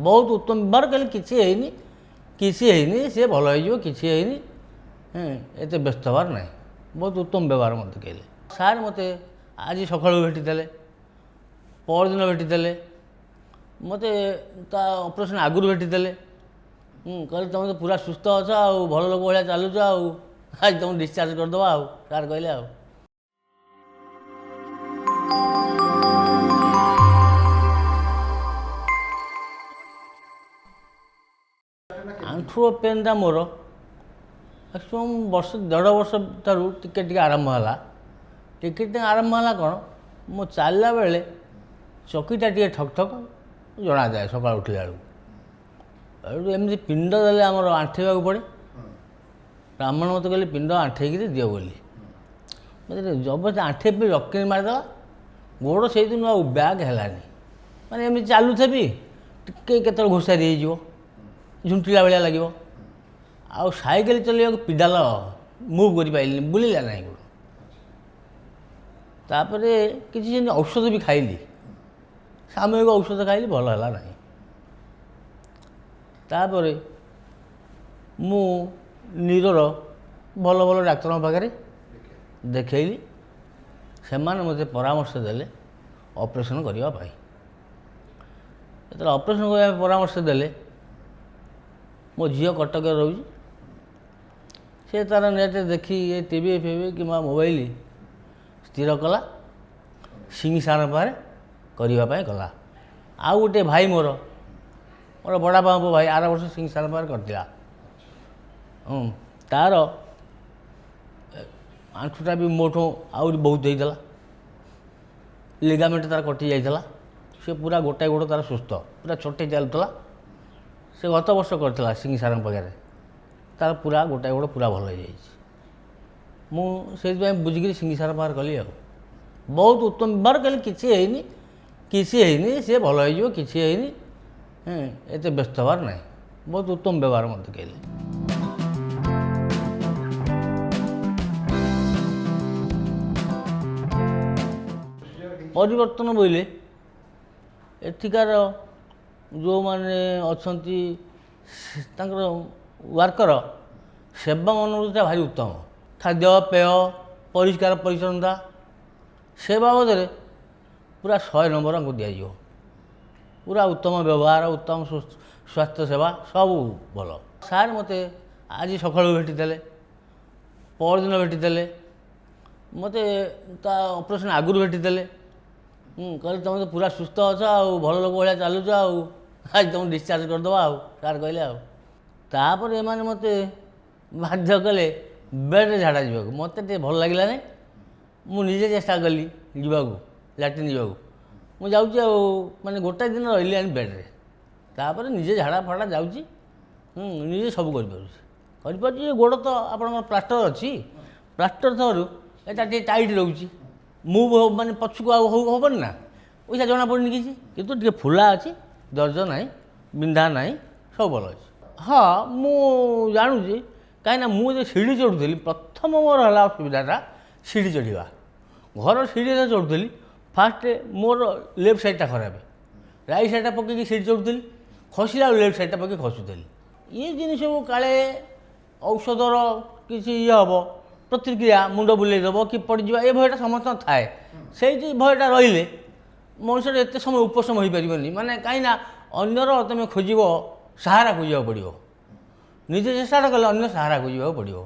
बहुत उत्तम व्यवहार कहले किसी है सी भल हो किसी है एत व्यस्त हबार ना बहुत उत्तम व्यवहार मत कहले सार मत आज सका भेटी परदिन भेटी मत ऑपरेशन आगुरी भेटी कहले तुम तो पूरा सुस्थ अच्छ आ भल लोक भाया चलुच आज तुम डिस्चार्ज करदे सार कहले आंठू पेनटा मोर मैक्सीम वर्ष 1.5 वर्ष ठार टिके आरंभ है टिके आरंभ है कौन मो चलला बेले चकीटा टे ठक ठक जना जाए सका उठला बेलू एमती पिंड देले आमर आंठेवा पड़े ब्राह्मण मत कहले पिंड आंठेक दियो बोली मतलब जबरदस्त आंठे भी रक्की मारिदेला गोड़ से दिन आ ब्याग है माने एमती चलू थी टे घोषा दी झुंटिला भाया लगे आउ साइकेल चलने पिडाल मुव कर पारे बुलिला ना गोड़ तापर किसी औषध भी खाइली सामयिक औषध खाइली भल है ना तापर मु नीरर भल भल डाक्तर पाखे देखली से मत परामर्श देले ऑपरेशन करने जो ऑपरेशन करने परामर्श देले मो झील कटक रोचे से तार नेट देखी ये टीवी फेवी कि मोबाइल स्थिर कला सिंह सार पाखे करने गला आउ गोटे भाई मोर मोर बड़ा बापू भाई आर वर्ष सिंह सार पाखे करता तार आंठूटा भी मोठू आउरी बहुत होता लिगामेंट तार कटि जाइला से पूरा गोटाए गोड़ तार सुस्थ पूरा छोटे चलुला से गत वर्ष करता सिंह सार पाखे तार पूरा गोटाए गोड़ पूरा भल हो मुझे बुझिकी सिंह सार पाखे कली बहुत उत्तम व्यवहार कहले किसी है सी भल हो किसी है एत व्यस्त हबार ना बहुत उत्तम व्यवहार मत कहले परिवर्तन बोले एठिकार जो माने अच्छी वर्कर सेवा मनोवृत्ति भारी उत्तम खाद्य पेय परिष्कार परिच्छन्नता से बाबद पूरा 100 नंबर हमको दिज्व पूरा उत्तम व्यवहार उत्तम स्वास्थ्य सेवा सब भल सार मत आज सका भेटी परदिन भेटी मत ऑपरेशन आगुरी भेटी कहले तुम तो पूरा सुस्थ अच्छ आ भल लोक भाया चलुच आज तुम डिस्चार्ज करदे सार कहले तापर एमाने मत बाध्य कले बेड झाड़ा जा मत भल लगे ना मुझे चेष्टा कली जावाक लैट्रिन जावाक मुझे माने गोटाए दिन रही बेड्रे तापर निजे झाड़ा फाड़ा जाऊँगी निजे सब कर गोड़ तो आप प्लास्टर अच्छी प्लास्टर थरू एटा टाइट रोचे मुव माने पछक हेन ना पैसा जना पड़नी किसी कितु टे फुला अच्छी दर्ज ना बिंधा ना सब भल अच्छे हाँ मु जानुची कहीं मुझे सीढ़ी चढ़ुली प्रथम मोर है असुविधाटा सीढ़ी चढ़ा घर सीढ़ी चढ़ुली फास्ट मोर लेफ्ट साइडटा खराब राइट साइडटा पकईकि सीढ़ी चढ़ुली खसला लेफ्ट साइडटा पकई खसुली ये जिन सब काले औषधर किसी ये हम प्रतिक्रिया मुंड बुलेदेव कि पड़जा ये भयटा समस्त थाए से भयटा रे मनुष्य एत समय उपशम हो पार माने कहीं अन्यर तुम खोज सहारा खोजा पड़ो निजे चेष्टा कले अन्य सहारा खोजा पड़ो।